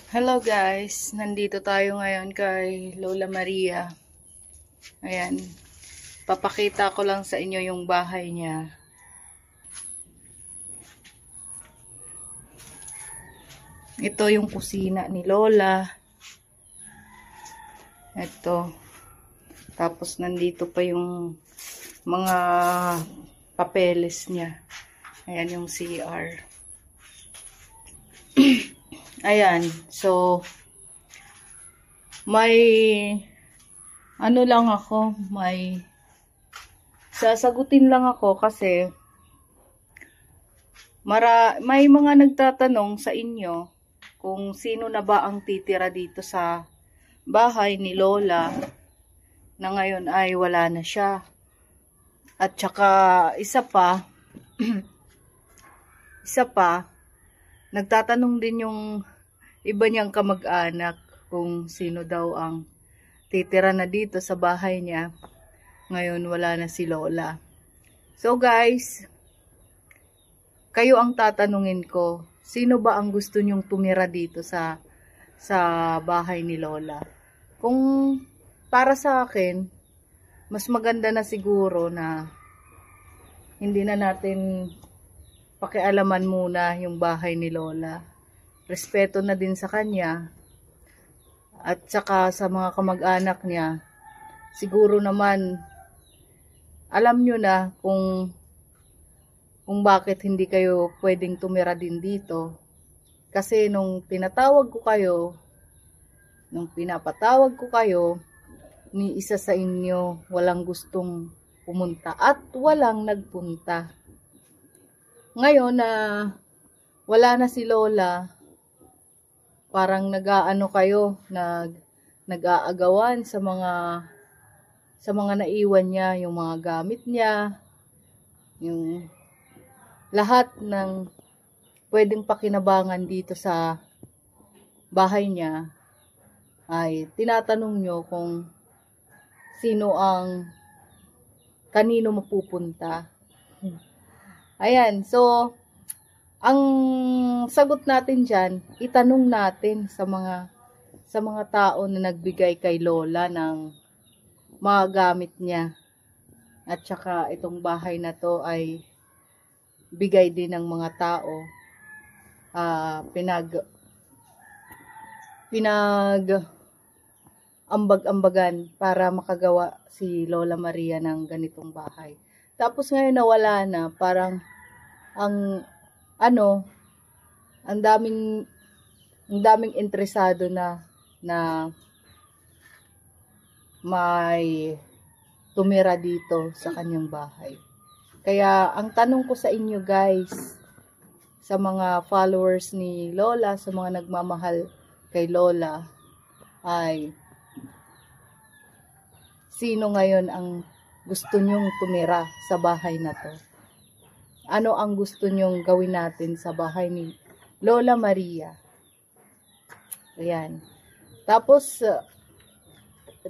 Hello guys, nandito tayo ngayon kay Lola Maria. Ayan, papakita ko lang sa inyo yung bahay niya. Ito yung kusina ni Lola. Ito. Tapos nandito pa yung mga papeles niya. Ayan yung CR. Ayan, so may ano lang ako, may sasagutin lang ako kasi may mga nagtatanong sa inyo kung sino na ba ang titira dito sa bahay ni Lola na ngayon ay wala na siya. At saka isa pa nagtatanong din yung iba niyang kamag-anak kung sino daw ang titira na dito sa bahay niya. Ngayon wala na si Lola. So guys, kayo ang tatanungin ko, sino ba ang gusto niyong tumira dito sa bahay ni Lola? Kung para sa akin, mas maganda na siguro na hindi na natin pakialaman muna yung bahay ni Lola. Respeto na din sa kanya. At saka sa mga kamag-anak niya, siguro naman, alam nyo na kung bakit hindi kayo pwedeng tumira din dito. Kasi nung pinapatawag ko kayo, ni isa sa inyo walang gustong pumunta at walang nagpunta. Ngayon na wala na si Lola, parang nag-aano kayo, nag-aagawan sa mga naiwan niya, yung mga gamit niya, yung lahat ng pwedeng pakinabangan dito sa bahay niya, ay tinatanong nyo kung kanino mapupunta. Ayan, so, ang sagot natin dyan, itanong natin sa mga tao na nagbigay kay Lola ng mga gamit niya. At saka itong bahay na to ay bigay din ng mga tao. Ambag-ambagan para makagawa si Lola Maria ng ganitong bahay. Tapos ngayon nawala na, parang ang daming interesado na may tumira dito sa kanyang bahay. Kaya ang tanong ko sa inyo guys, sa mga followers ni Lola, sa mga nagmamahal kay Lola, ay sino ngayon ang gusto nyong tumira sa bahay na to? Ano ang gusto nyong gawin natin sa bahay ni Lola Maria? Ayan. Tapos,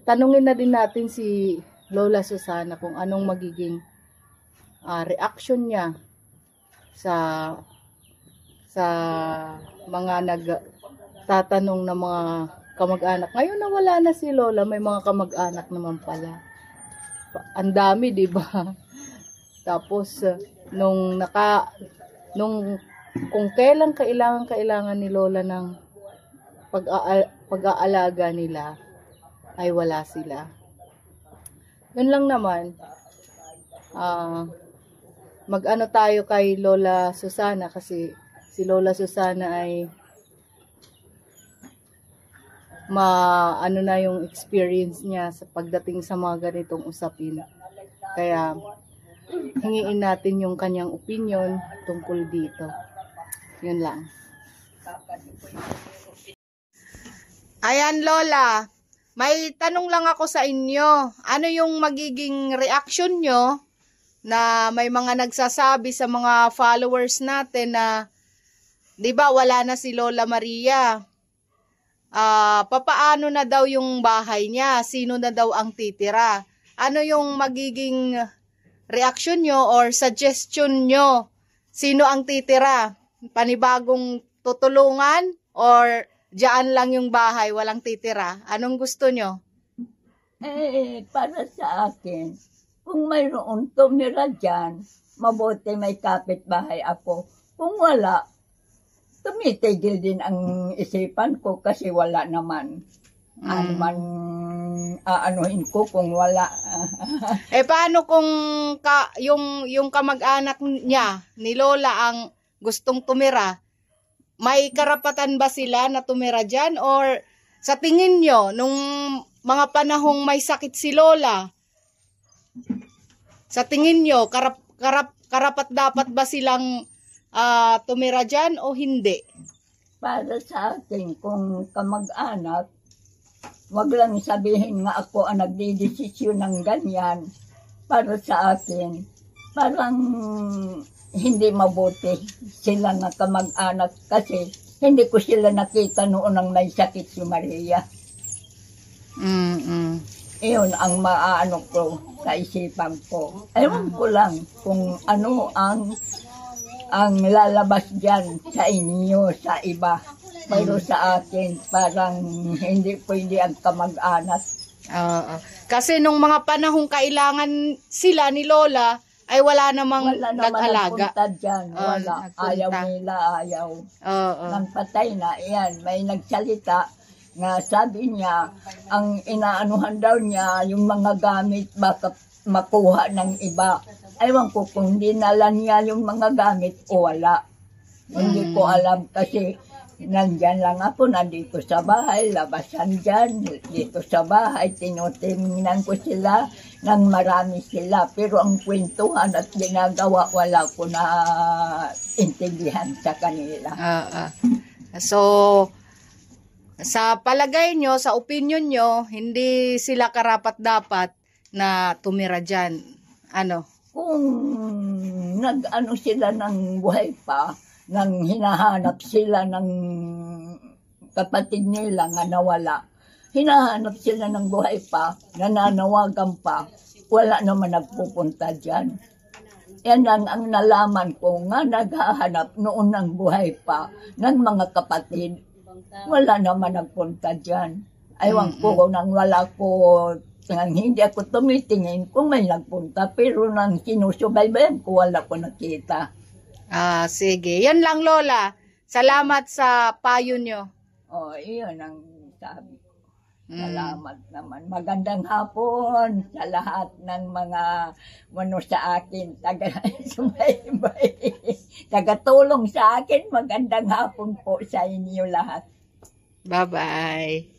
tanungin na din natin si Lola Susana kung anong magiging reaction niya sa mga nagtatanong na mga kamag-anak. Ngayon na wala na si Lola, may mga kamag-anak naman pala. Ang dami, 'di ba? Tapos kung kailan kailangan ni Lola ng pag-aalaga nila, ay wala sila. Yun lang naman. Mag-ano tayo kay Lola Susana kasi si Lola Susana ay na yung experience niya sa pagdating sa mga ganitong usapin. Kaya hingiin natin yung kanyang opinion tungkol dito. Yun lang. Ayan Lola, may tanong lang ako sa inyo. Ano yung magiging reaction nyo na may mga nagsasabi sa mga followers natin na, di ba wala na si Lola Maria? Papaano na daw yung bahay niya? Sino na daw ang titira? Ano yung magiging reaction nyo or suggestion nyo? Sino ang titira? Panibagong tutulungan or diyan lang yung bahay, walang titira? Anong gusto nyo? Para sa akin, kung mayroon tumira dyan, mabuti may kapitbahay ako. Kung wala, tumitigil din ang isipan ko kasi wala naman. Ano man aanuhin ko kung wala. Paano kung yung kamag-anak niya, ni Lola, ang gustong tumira? May karapatan ba sila na tumira dyan? Or sa tingin nyo, nung mga panahong may sakit si Lola, sa tingin nyo, karapat dapat ba silang tumira dyan o hindi? Para sa akin, kung kamag-anak, wag lang sabihin nga ako ang nagdidesisyon ng ganyan. Para sa akin, parang hindi mabuti sila na kamag-anak kasi hindi ko sila nakita noon nang may sakit si Maria. Iyon ang maaano ko sa isipan ko. Ewan ko lang kung ano ang lalabas dyan sa inyo, sa iba. Pero sa akin, parang hindi pwede ang kamag-anak. Kasi nung mga panahong kailangan sila ni Lola, ay wala namang nag-alaga. Nagpunta dyan. Wala. Nagpunta. Ayaw nila, ayaw. Nang patay na, yan, may nagsalita na sabi niya, ang inaanuhan daw niya, yung mga gamit baka makuha ng iba. Ewan ko kung dinala niya yung mga gamit o wala. Hindi ko alam kasi nandyan lang ako, nandito sa bahay, labasan dyan, dito sa bahay, tinutingnan ko sila, nang marami sila. Pero ang kwentuhan at ginagawa, wala ko na intindihan sa kanila. So, sa palagay nyo, sa opinion nyo, hindi sila karapat-dapat na tumira dyan. Ano? Kung nag-ano sila ng buhay pa, nang hinahanap sila ng kapatid nila nga nawala. Hinahanap sila ng buhay pa, nananawagan pa, wala naman nagpupunta dyan. Yan lang ang nalaman ko nga naghahanap noon ng buhay pa ng mga kapatid. Wala naman nagpunta dyan. Aywan ko nang wala ko, nang hindi ako tumitingin kung may nagpunta, pero nang sinusubaybayan ko, wala ko nakita. Sige. Yan lang, Lola. Salamat sa payo nyo. Iyon ang sabi ko. Salamat naman. Magandang hapon sa lahat ng mga sa akin. Tagatulong sa akin. Magandang hapon po sa inyo lahat. Bye-bye.